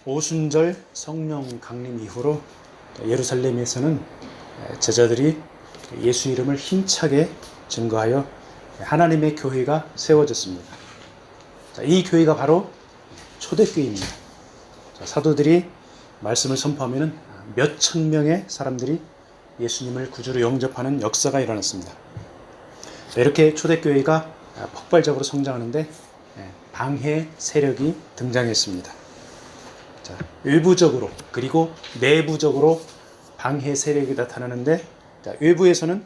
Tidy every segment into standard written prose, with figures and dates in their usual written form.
오순절 성령 강림 이후로 예루살렘에서는 제자들이 예수 이름을 힘차게 증거하여 하나님의 교회가 세워졌습니다. 이 교회가 바로 초대교회입니다. 사도들이 말씀을 선포하면 몇천 명의 사람들이 예수님을 구주로 영접하는 역사가 일어났습니다. 이렇게 초대교회가 폭발적으로 성장하는데 방해 세력이 등장했습니다. 외부적으로 그리고 내부적으로 방해 세력이 나타나는데, 외부에서는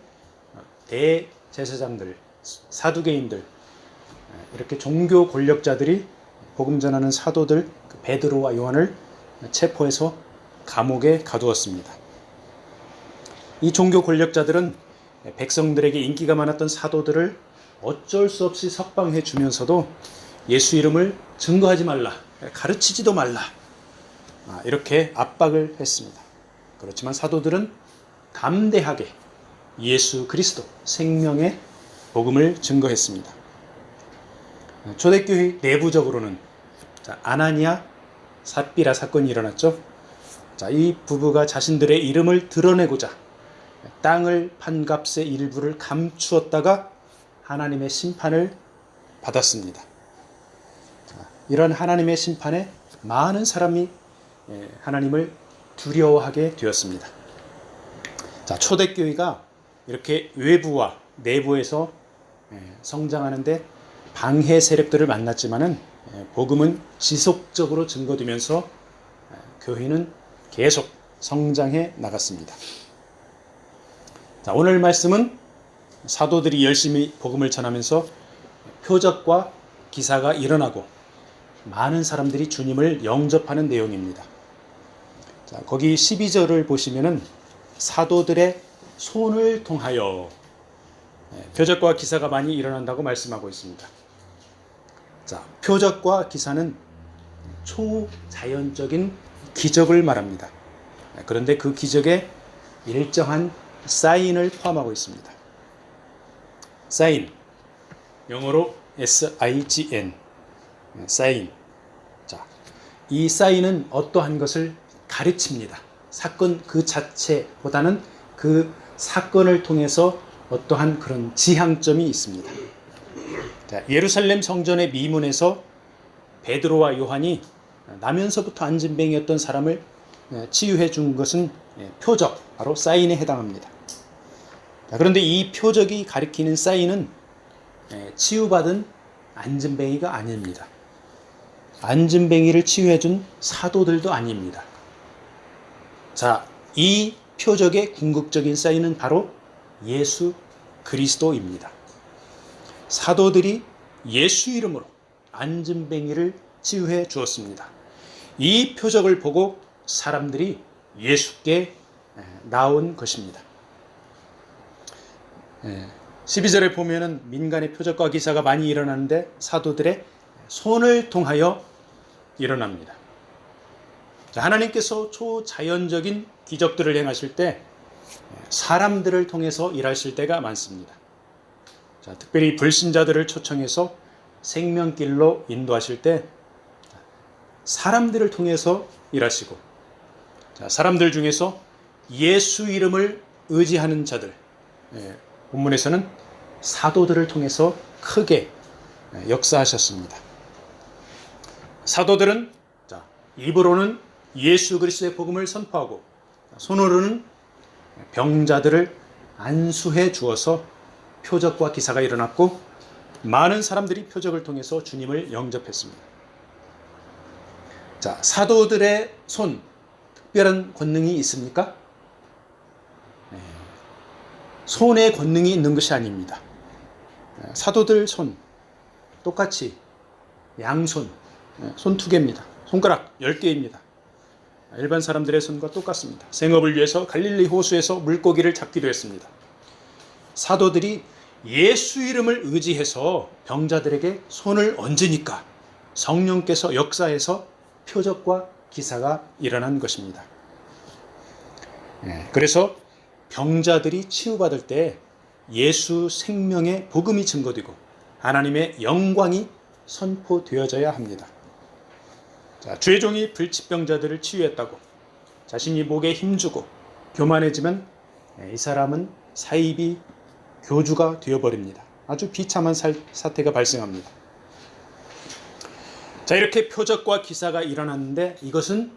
대제사장들, 사두개인들, 이렇게 종교 권력자들이 복음 전하는 사도들 베드로와 요한을 체포해서 감옥에 가두었습니다. 이 종교 권력자들은 백성들에게 인기가 많았던 사도들을 어쩔 수 없이 석방해 주면서도 예수 이름을 증거하지 말라, 가르치지도 말라, 이렇게 압박을 했습니다. 그렇지만 사도들은 담대하게 예수 그리스도 생명의 복음을 증거했습니다. 초대교회 내부적으로는 아나니아 삽비라 사건이 일어났죠. 이 부부가 자신들의 이름을 드러내고자 땅을 판 값의 일부를 감추었다가 하나님의 심판을 받았습니다. 이런 하나님의 심판에 많은 사람이 하나님을 두려워하게 되었습니다. 초대교회가 이렇게 외부와 내부에서 성장하는데 방해 세력들을 만났지만은 복음은 지속적으로 증거되면서 교회는 계속 성장해 나갔습니다. 오늘 말씀은 사도들이 열심히 복음을 전하면서 표적과 기사가 일어나고 많은 사람들이 주님을 영접하는 내용입니다. 거기 12절을 보시면은 사도들의 손을 통하여 표적과 기사가 많이 일어난다고 말씀하고 있습니다. 표적과 기사는 초자연적인 기적을 말합니다. 그런데 그 기적에 일정한 사인을 포함하고 있습니다. 사인, 영어로 SIGN, 사인. 이 사인은 어떠한 것을 가르칩니다. 사건 그 자체보다는 그 사건을 통해서 어떠한 그런 지향점이 있습니다. 예루살렘 성전의 미문에서 베드로와 요한이 나면서부터 안진뱅이였던 사람을 치유해 준 것은 표적, 바로 사인에 해당합니다. 그런데 이 표적이 가리키는 사인은 치유받은 안진뱅이가 아닙니다. 안진뱅이를 치유해 준 사도들도 아닙니다. 이 표적의 궁극적인 사인은 바로 예수 그리스도입니다. 사도들이 예수 이름으로 안진뱅이를 치유해 주었습니다. 이 표적을 보고 사람들이 예수께 나온 것입니다. 12절에 보면은 민간의 표적과 기사가 많이 일어나는데 사도들의 손을 통하여 일어납니다. 하나님께서 초자연적인 기적들을 행하실 때 사람들을 통해서 일하실 때가 많습니다. 특별히 불신자들을 초청해서 생명길로 인도하실 때 사람들을 통해서 일하시고, 사람들 중에서 예수 이름을 의지하는 자들, 본문에서는 사도들을 통해서 크게 역사하셨습니다. 사도들은 입으로는 예수 그리스도의 복음을 선포하고 손으로는 병자들을 안수해 주어서 표적과 기사가 일어났고 많은 사람들이 표적을 통해서 주님을 영접했습니다. 사도들의 손, 특별한 권능이 있습니까? 손에 권능이 있는 것이 아닙니다. 사도들 손, 똑같이 양손, 손 2개입니다. 손가락 10개입니다. 일반 사람들의 손과 똑같습니다. 생업을 위해서 갈릴리 호수에서 물고기를 잡기도 했습니다. 사도들이 예수 이름을 의지해서 병자들에게 손을 얹으니까 성령께서 역사해서 표적과 기사가 일어난 것입니다. 그래서 병자들이 치유받을 때 예수 생명의 복음이 증거되고 하나님의 영광이 선포되어져야 합니다. 자, 주의 종이 불치병자들을 치유했다고 자신이 목에 힘주고 교만해지면 이 사람은 사이비 교주가 되어버립니다. 아주 비참한 사태가 발생합니다. 자, 이렇게 표적과 기사가 일어났는데 이것은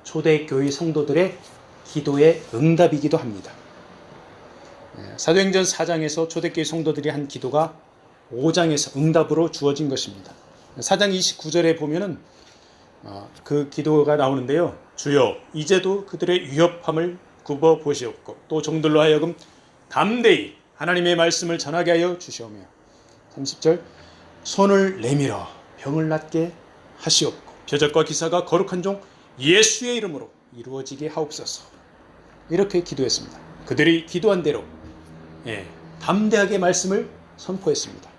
초대교회 성도들의 기도의 응답이기도 합니다. 사도행전 4장에서 초대교회 성도들이 한 기도가 5장에서 응답으로 주어진 것입니다. 4장 29절에 보면은 그 기도가 나오는데요. 주여 이제도 그들의 위협함을 굽어 보시옵고 또 종들로 하여금 담대히 하나님의 말씀을 전하게 하여 주시오며 30절 손을 내밀어 병을 낫게 하시옵고 표적과 기사가 거룩한 종 예수의 이름으로 이루어지게 하옵소서. 이렇게 기도했습니다. 그들이 기도한 대로 담대하게 말씀을 선포했습니다.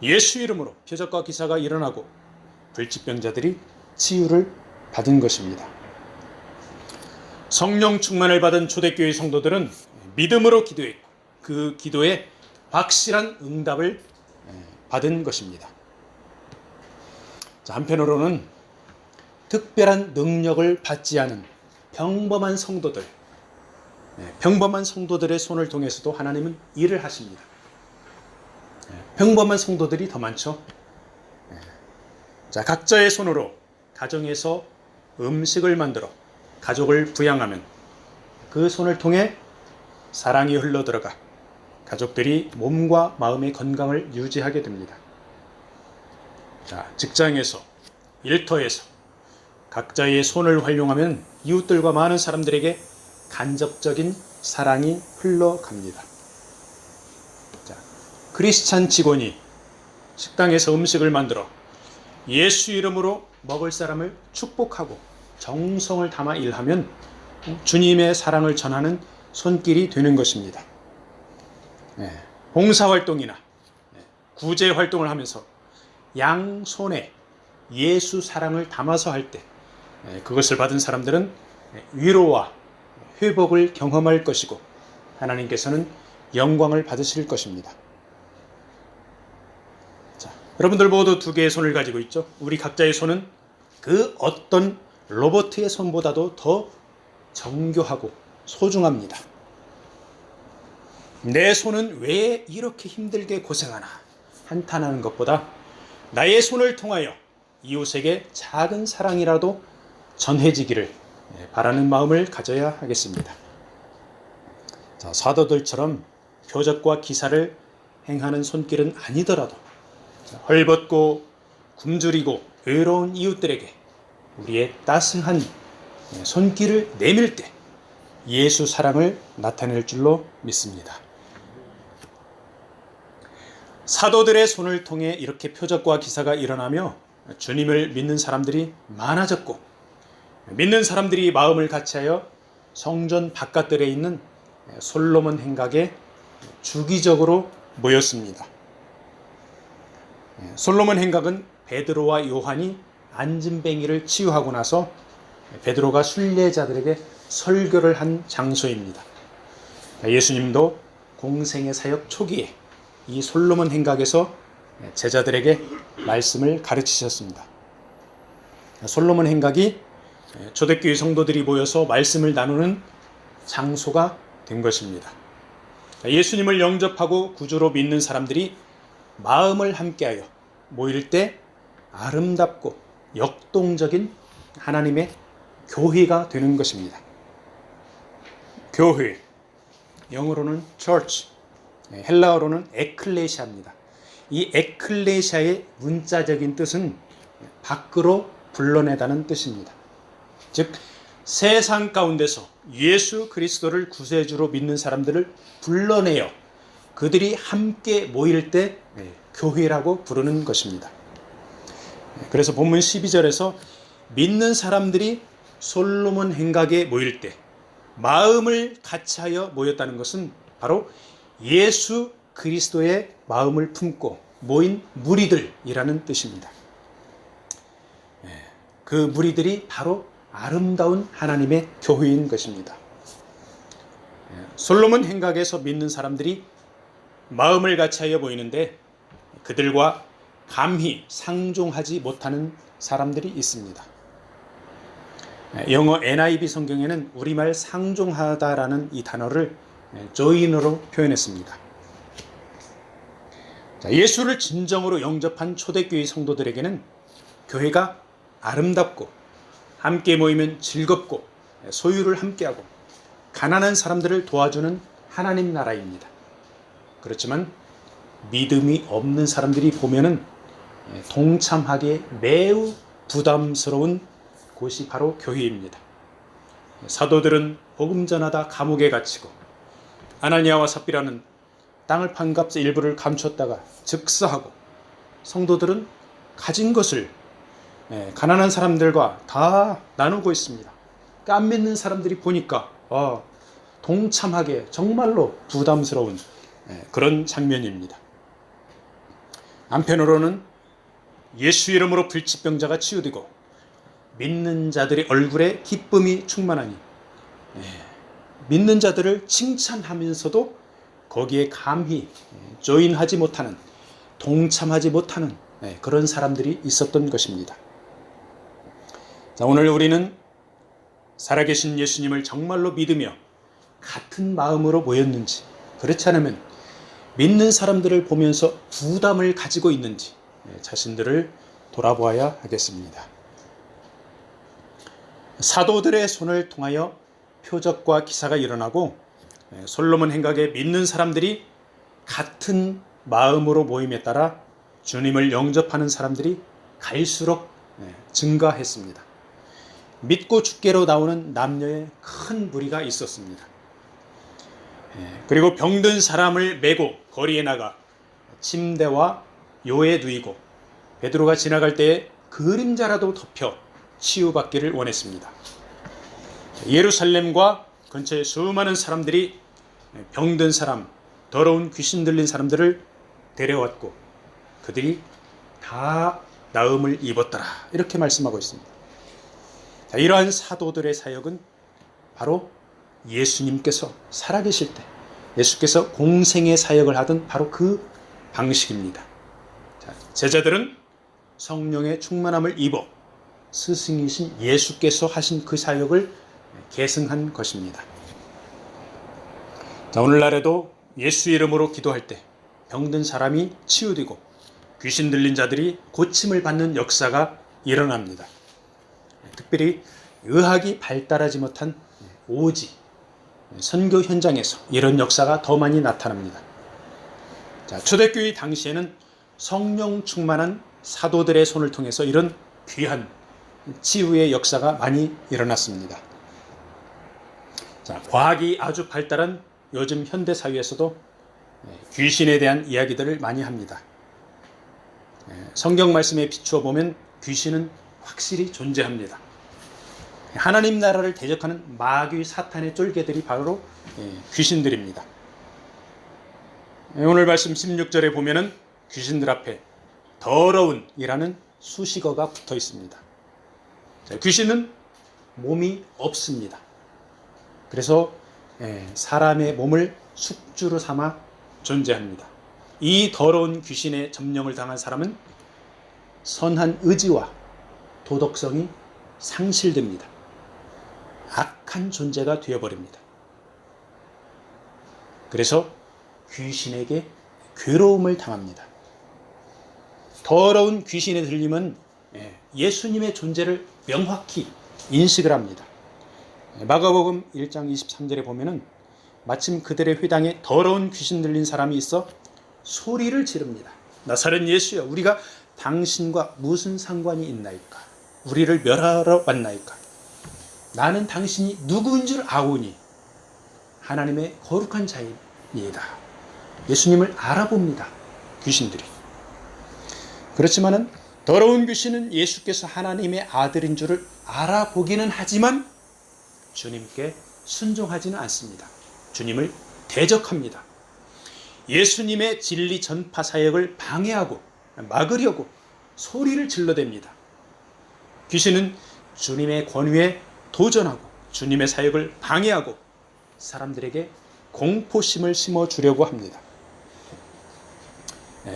예수 이름으로 표적과 기사가 일어나고 불치병자들이 치유를 받은 것입니다. 성령 충만을 받은 초대교회 성도들은 믿음으로 기도했고 그 기도에 확실한 응답을 받은 것입니다. 자, 한편으로는 특별한 능력을 받지 않은 평범한 성도들의 손을 통해서도 하나님은 일을 하십니다. 평범한 성도들이 더 많죠. 자, 각자의 손으로 가정에서 음식을 만들어 가족을 부양하면 그 손을 통해 사랑이 흘러들어가 가족들이 몸과 마음의 건강을 유지하게 됩니다. 자, 직장에서, 일터에서 각자의 손을 활용하면 이웃들과 많은 사람들에게 간접적인 사랑이 흘러갑니다. 자, 크리스찬 직원이 식당에서 음식을 만들어 예수 이름으로 먹을 사람을 축복하고 정성을 담아 일하면 주님의 사랑을 전하는 손길이 되는 것입니다. 봉사활동이나 구제활동을 하면서 양손에 예수 사랑을 담아서 할 때 그것을 받은 사람들은 위로와 회복을 경험할 것이고 하나님께서는 영광을 받으실 것입니다. 자, 여러분들 모두 두 개의 손을 가지고 있죠. 우리 각자의 손은 그 어떤 로봇의 손보다도 더 정교하고 소중합니다. 내 손은 왜 이렇게 힘들게 고생하나 한탄하는 것보다 나의 손을 통하여 이웃에게 작은 사랑이라도 전해지기를 바라는 마음을 가져야 하겠습니다. 자, 사도들처럼 표적과 기사를 행하는 손길은 아니더라도 헐벗고 굶주리고 외로운 이웃들에게 우리의 따스한 손길을 내밀 때 예수 사랑을 나타낼 줄로 믿습니다. 사도들의 손을 통해 이렇게 표적과 기사가 일어나며 주님을 믿는 사람들이 많아졌고 믿는 사람들이 마음을 같이하여 성전 바깥들에 있는 솔로몬 행각에 주기적으로 모였습니다. 솔로몬 행각은 베드로와 요한이 안진뱅이를 치유하고 나서 베드로가 순례자들에게 설교를 한 장소입니다. 예수님도 공생의 사역 초기에 이 솔로몬 행각에서 제자들에게 말씀을 가르치셨습니다. 솔로몬 행각이 초대교회 성도들이 모여서 말씀을 나누는 장소가 된 것입니다. 예수님을 영접하고 구주로 믿는 사람들이 마음을 함께하여 모일 때 아름답고 역동적인 하나님의 교회가 되는 것입니다. 교회, 영어로는 church, 헬라어로는 에클레시아입니다. 이 에클레시아의 문자적인 뜻은 밖으로 불러내다는 뜻입니다. 즉 세상 가운데서 예수 그리스도를 구세주로 믿는 사람들을 불러내어 그들이 함께 모일 때 교회라고 부르는 것입니다. 그래서 본문 12절에서 믿는 사람들이 솔로몬 행각에 모일 때 마음을 같이하여 모였다는 것은 바로 예수 그리스도의 마음을 품고 모인 무리들이라는 뜻입니다. 그 무리들이 바로 아름다운 하나님의 교회인 것입니다. 솔로몬 행각에서 믿는 사람들이 마음을 같이하여 모이는데 그들과 감히 상종하지 못하는 사람들이 있습니다. 영어 NIV 성경에는 우리말 상종하다라는 이 단어를 join으로 표현했습니다. 예수를 진정으로 영접한 초대교회 성도들에게는 교회가 아름답고 함께 모이면 즐겁고 소유를 함께하고 가난한 사람들을 도와주는 하나님 나라입니다. 그렇지만 믿음이 없는 사람들이 보면은 동참하기에 매우 부담스러운 곳이 바로 교회입니다. 사도들은 복음 전하다 감옥에 갇히고 아나니아와 삽비라는 땅을 판 값의 일부를 감췄다가 즉사하고 성도들은 가진 것을 가난한 사람들과 다 나누고 있습니다. 안 믿는 사람들이 보니까 동참하기에 정말로 부담스러운 그런 장면입니다. 한편으로는 예수 이름으로 불치병자가 치유되고 믿는 자들의 얼굴에 기쁨이 충만하니 믿는 자들을 칭찬하면서도 거기에 감히 조인하지 못하는, 동참하지 못하는 그런 사람들이 있었던 것입니다. 자, 오늘 우리는 살아계신 예수님을 정말로 믿으며 같은 마음으로 모였는지, 그렇지 않으면 믿는 사람들을 보면서 부담을 가지고 있는지 자신들을 돌아보아야 하겠습니다. 사도들의 손을 통하여 표적과 기사가 일어나고 솔로몬 행각에 믿는 사람들이 같은 마음으로 모임에 따라 주님을 영접하는 사람들이 갈수록 증가했습니다. 믿고 죽게로 나오는 남녀의 큰 무리가 있었습니다. 그리고 병든 사람을 메고 거리에 나가 침대와 요에 누이고 베드로가 지나갈 때에 그림자라도 덮여 치유받기를 원했습니다. 예루살렘과 근처에 수많은 사람들이 병든 사람, 더러운 귀신 들린 사람들을 데려왔고 그들이 다 나음을 입었더라, 이렇게 말씀하고 있습니다. 자, 이러한 사도들의 사역은 바로 예수님께서 살아계실 때 예수께서 공생의 사역을 하던 바로 그 방식입니다. 자, 제자들은 성령의 충만함을 입어 스승이신 예수께서 하신 그 사역을 계승한 것입니다. 자, 오늘날에도 예수 이름으로 기도할 때 병든 사람이 치유되고 귀신 들린 자들이 고침을 받는 역사가 일어납니다. 특별히 의학이 발달하지 못한 오지, 선교 현장에서 이런 역사가 더 많이 나타납니다. 자, 초대교회 당시에는 성령 충만한 사도들의 손을 통해서 이런 귀한 치유의 역사가 많이 일어났습니다. 자, 과학이 아주 발달한 요즘 현대 사회에서도 귀신에 대한 이야기들을 많이 합니다. 성경 말씀에 비추어 보면 귀신은 확실히 존재합니다. 하나님 나라를 대적하는 마귀 사탄의 쫄개들이 바로 귀신들입니다. 오늘 말씀 16절에 보면은 귀신들 앞에 더러운 이라는 수식어가 붙어 있습니다. 자, 귀신은 몸이 없습니다. 그래서 사람의 몸을 숙주로 삼아 존재합니다. 이 더러운 귀신의 점령을 당한 사람은 선한 의지와 도덕성이 상실됩니다. 악한 존재가 되어버립니다. 그래서 귀신에게 괴로움을 당합니다. 더러운 귀신에 들리면 예수님의 존재를 명확히 인식을 합니다. 마가복음 1장 23절에 보면은 마침 그들의 회당에 더러운 귀신 들린 사람이 있어 소리를 지릅니다. 나사렛 예수여, 우리가 당신과 무슨 상관이 있나이까? 우리를 멸하러 왔나이까? 나는 당신이 누구인 줄 아오니 하나님의 거룩한 자입니다. 예수님을 알아봅니다, 귀신들이. 그렇지만은 더러운 귀신은 예수께서 하나님의 아들인 줄을 알아보기는 하지만 주님께 순종하지는 않습니다. 주님을 대적합니다. 예수님의 진리 전파 사역을 방해하고 막으려고 소리를 질러댑니다. 귀신은 주님의 권위에 도전하고 주님의 사역을 방해하고 사람들에게 공포심을 심어주려고 합니다.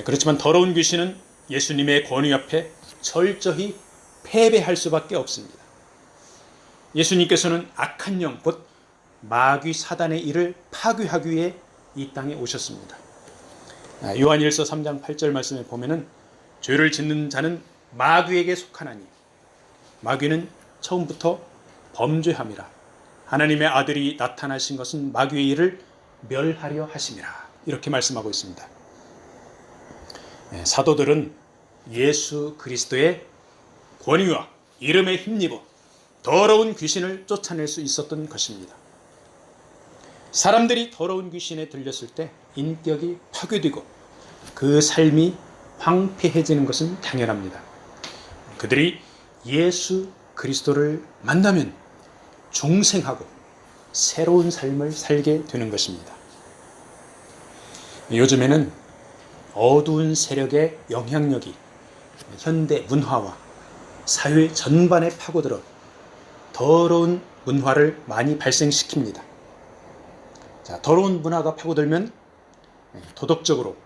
그렇지만 더러운 귀신은 예수님의 권위 앞에 철저히 패배할 수밖에 없습니다. 예수님께서는 악한 영, 곧 마귀 사단의 일을 파괴하기 위해 이 땅에 오셨습니다. 요한일서 3장 8절 말씀에 보면은 죄를 짓는 자는 마귀에게 속하나니 마귀는 처음부터 범죄함이라. 하나님의 아들이 나타나신 것은 마귀의 일을 멸하려 하심이라. 이렇게 말씀하고 있습니다. 사도들은 예수 그리스도의 권위와 이름에 힘입어 더러운 귀신을 쫓아낼 수 있었던 것입니다. 사람들이 더러운 귀신에 들렸을 때 인격이 파괴되고 그 삶이 황폐해지는 것은 당연합니다. 그들이 예수 그리스도를 만나면 중생하고 새로운 삶을 살게 되는 것입니다. 요즘에는 어두운 세력의 영향력이 현대 문화와 사회 전반에 파고들어 더러운 문화를 많이 발생시킵니다. 더러운 문화가 파고들면 도덕적으로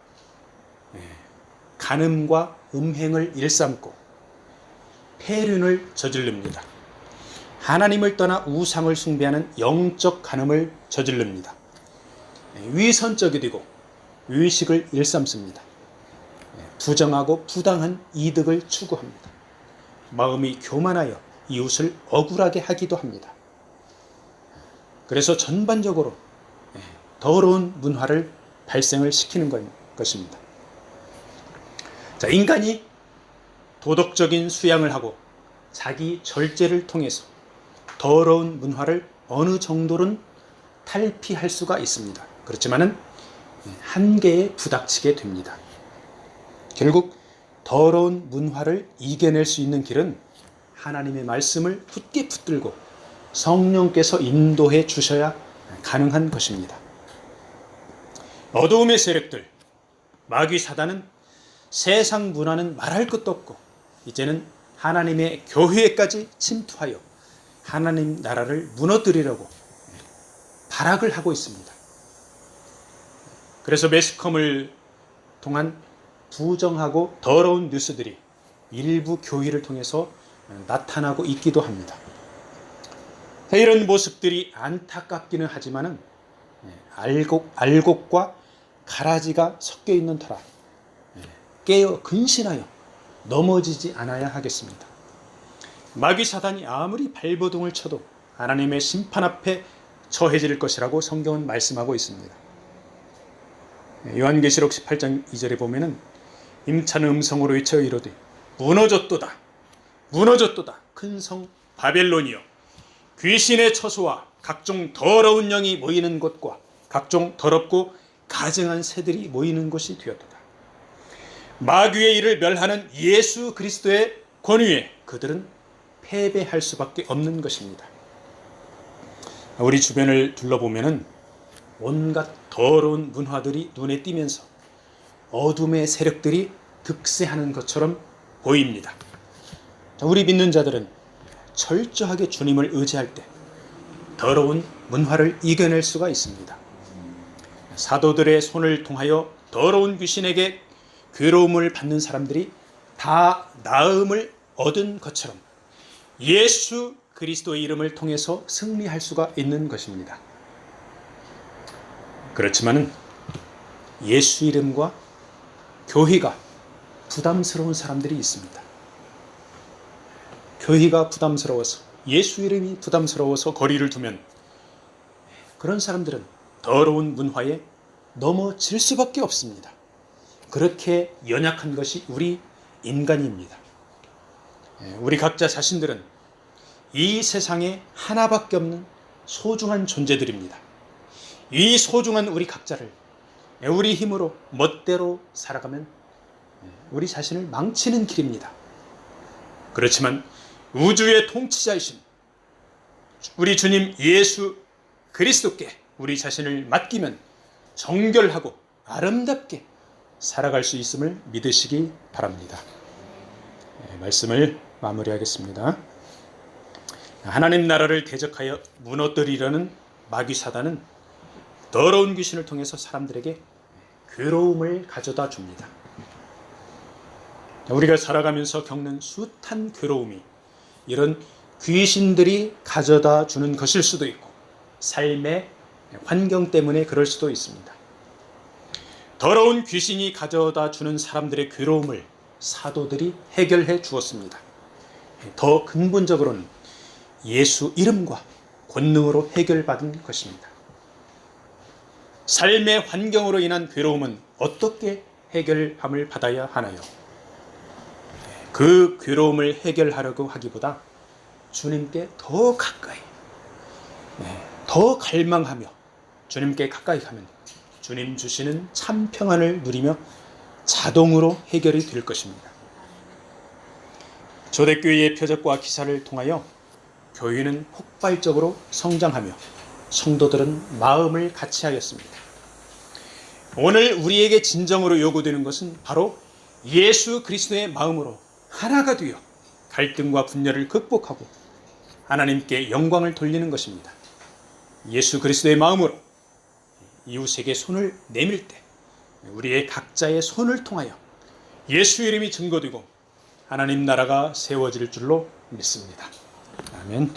간음과 음행을 일삼고 폐륜을 저지릅니다. 하나님을 떠나 우상을 숭배하는 영적 간음을 저지릅니다. 위선적이 되고 의식을 일삼습니다. 부정하고 부당한 이득을 추구합니다. 마음이 교만하여 이웃을 억울하게 하기도 합니다. 그래서 전반적으로 더러운 문화를 발생을 시키는 것입니다. 인간이 도덕적인 수양을 하고 자기 절제를 통해서 더러운 문화를 어느 정도는 탈피할 수가 있습니다. 그렇지만은 한계에 부닥치게 됩니다. 결국 더러운 문화를 이겨낼 수 있는 길은 하나님의 말씀을 굳게 붙들고 성령께서 인도해 주셔야 가능한 것입니다. 어두움의 세력들, 마귀 사단은 세상 문화는 말할 것도 없고 이제는 하나님의 교회까지 침투하여 하나님 나라를 무너뜨리려고 발악을 하고 있습니다. 그래서 매스컴을 통한 부정하고 더러운 뉴스들이 일부 교회를 통해서 나타나고 있기도 합니다. 이런 모습들이 안타깝기는 하지만은 알곡과 가라지가 섞여 있는 터라 깨어 근신하여 넘어지지 않아야 하겠습니다. 마귀 사단이 아무리 발버둥을 쳐도 하나님의 심판 앞에 처해질 것이라고 성경은 말씀하고 있습니다. 요한계시록 18장 2절에 보면은 힘찬 음성으로 외쳐 이르되 무너졌도다 무너졌도다 큰 성 바벨론이여 귀신의 처소와 각종 더러운 영이 모이는 곳과 각종 더럽고 가증한 새들이 모이는 곳이 되었도다. 마귀의 일을 멸하는 예수 그리스도의 권위에 그들은 패배할 수밖에 없는 것입니다. 우리 주변을 둘러보면은 온갖 더러운 문화들이 눈에 띄면서 어둠의 세력들이 득세하는 것처럼 보입니다. 우리 믿는 자들은 철저하게 주님을 의지할 때 더러운 문화를 이겨낼 수가 있습니다. 사도들의 손을 통하여 더러운 귀신에게 괴로움을 받는 사람들이 다 나음을 얻은 것처럼 예수 그리스도의 이름을 통해서 승리할 수가 있는 것입니다. 그렇지만은 예수 이름과 교회가 부담스러운 사람들이 있습니다. 교회가 부담스러워서 예수 이름이 부담스러워서 거리를 두면 그런 사람들은 더러운 문화에 넘어질 수밖에 없습니다. 그렇게 연약한 것이 우리 인간입니다. 우리 각자 자신들은 이 세상에 하나밖에 없는 소중한 존재들입니다. 이 소중한 우리 각자를 우리 힘으로 멋대로 살아가면 우리 자신을 망치는 길입니다. 그렇지만 우주의 통치자이신 우리 주님 예수 그리스도께 우리 자신을 맡기면 정결하고 아름답게 살아갈 수 있음을 믿으시기 바랍니다. 말씀을 마무리하겠습니다. 하나님 나라를 대적하여 무너뜨리려는 마귀 사단은 더러운 귀신을 통해서 사람들에게 괴로움을 가져다 줍니다. 우리가 살아가면서 겪는 숱한 괴로움이 이런 귀신들이 가져다 주는 것일 수도 있고 삶의 환경 때문에 그럴 수도 있습니다. 더러운 귀신이 가져다 주는 사람들의 괴로움을 사도들이 해결해 주었습니다. 더 근본적으로는 예수 이름과 권능으로 해결받은 것입니다. 삶의 환경으로 인한 괴로움은 어떻게 해결함을 받아야 하나요? 그 괴로움을 해결하려고 하기보다 주님께 더 가까이, 더 갈망하며 주님께 가까이 가면 주님 주시는 참 평안을 누리며 자동으로 해결이 될 것입니다. 초대교회의 표적과 기사를 통하여 교회는 폭발적으로 성장하며 성도들은 마음을 같이하였습니다. 오늘 우리에게 진정으로 요구되는 것은 바로 예수 그리스도의 마음으로 하나가 되어 갈등과 분열을 극복하고 하나님께 영광을 돌리는 것입니다. 예수 그리스도의 마음으로 이웃에게 손을 내밀 때 우리의 각자의 손을 통하여 예수 이름이 증거되고 하나님 나라가 세워질 줄로 믿습니다. 아멘.